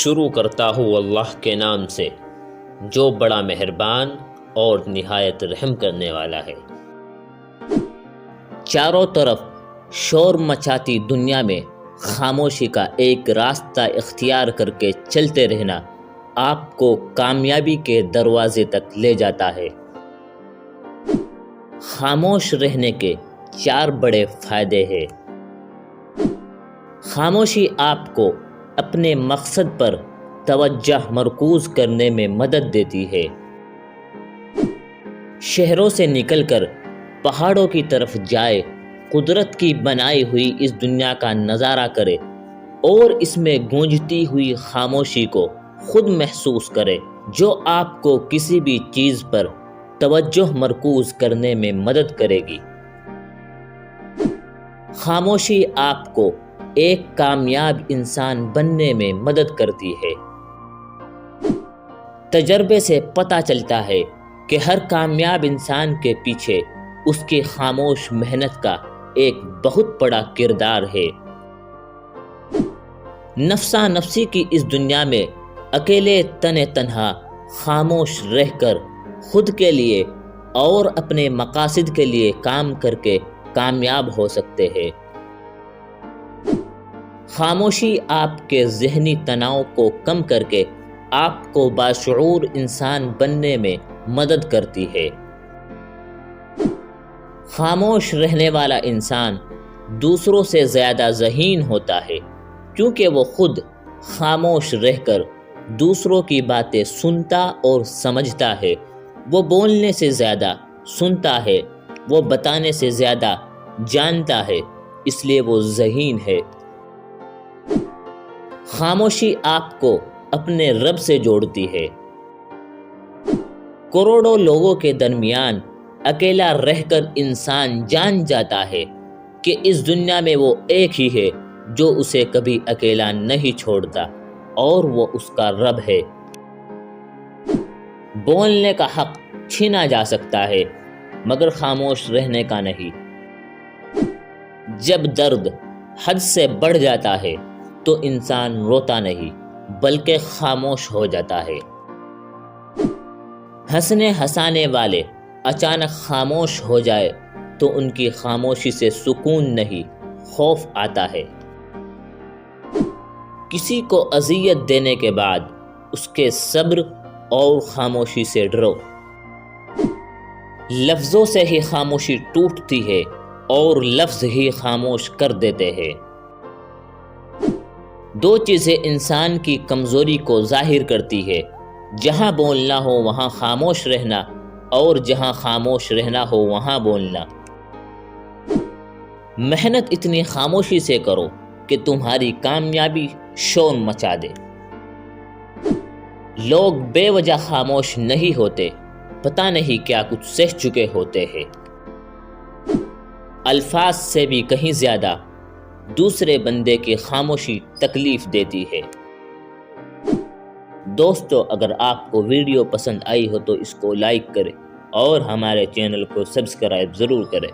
شروع کرتا ہوں اللہ کے نام سے جو بڑا مہربان اور نہایت رحم کرنے والا ہے۔ چاروں طرف شور مچاتی دنیا میں خاموشی کا ایک راستہ اختیار کر کے چلتے رہنا آپ کو کامیابی کے دروازے تک لے جاتا ہے۔ خاموش رہنے کے 4 بڑے فائدے ہیں۔ خاموشی آپ کو اپنے مقصد پر توجہ مرکوز کرنے میں مدد دیتی ہے۔ شہروں سے نکل کر پہاڑوں کی طرف جائے، قدرت کی بنائی ہوئی اس دنیا کا نظارہ کرے اور اس میں گونجتی ہوئی خاموشی کو خود محسوس کرے جو آپ کو کسی بھی چیز پر توجہ مرکوز کرنے میں مدد کرے گی۔ خاموشی آپ کو ایک کامیاب انسان بننے میں مدد کرتی ہے۔ تجربے سے پتہ چلتا ہے کہ ہر کامیاب انسان کے پیچھے اس کی خاموش محنت کا ایک بہت بڑا کردار ہے۔ نفسا نفسی کی اس دنیا میں اکیلے تنہا خاموش رہ کر خود کے لیے اور اپنے مقاصد کے لیے کام کر کے کامیاب ہو سکتے ہیں۔ خاموشی آپ کے ذہنی تناؤ کو کم کر کے آپ کو باشعور انسان بننے میں مدد کرتی ہے۔ خاموش رہنے والا انسان دوسروں سے زیادہ ذہین ہوتا ہے کیونکہ وہ خود خاموش رہ کر دوسروں کی باتیں سنتا اور سمجھتا ہے۔ وہ بولنے سے زیادہ سنتا ہے، وہ بتانے سے زیادہ جانتا ہے، اس لیے وہ ذہین ہے۔ خاموشی آپ کو اپنے رب سے جوڑتی ہے۔ کروڑوں لوگوں کے درمیان اکیلا رہ کر انسان جان جاتا ہے کہ اس دنیا میں وہ ایک ہی ہے جو اسے کبھی اکیلا نہیں چھوڑتا، اور وہ اس کا رب ہے۔ بولنے کا حق چھینا جا سکتا ہے مگر خاموش رہنے کا نہیں۔ جب درد حد سے بڑھ جاتا ہے تو انسان روتا نہیں بلکہ خاموش ہو جاتا ہے۔ ہنسانے والے اچانک خاموش ہو جائے تو ان کی خاموشی سے سکون نہیں، خوف آتا ہے۔ کسی کو اذیت دینے کے بعد اس کے صبر اور خاموشی سے ڈرو۔ لفظوں سے ہی خاموشی ٹوٹتی ہے اور لفظ ہی خاموش کر دیتے ہیں۔ 2 چیزیں انسان کی کمزوری کو ظاہر کرتی ہے، جہاں بولنا ہو وہاں خاموش رہنا، اور جہاں خاموش رہنا ہو وہاں بولنا۔ محنت اتنی خاموشی سے کرو کہ تمہاری کامیابی شور مچا دے۔ لوگ بے وجہ خاموش نہیں ہوتے، پتہ نہیں کیا کچھ سہ چکے ہوتے ہیں۔ الفاظ سے بھی کہیں زیادہ دوسرے بندے کی خاموشی تکلیف دیتی ہے۔ دوستو، اگر آپ کو ویڈیو پسند آئی ہو تو اس کو لائک کریں اور ہمارے چینل کو سبسکرائب ضرور کریں۔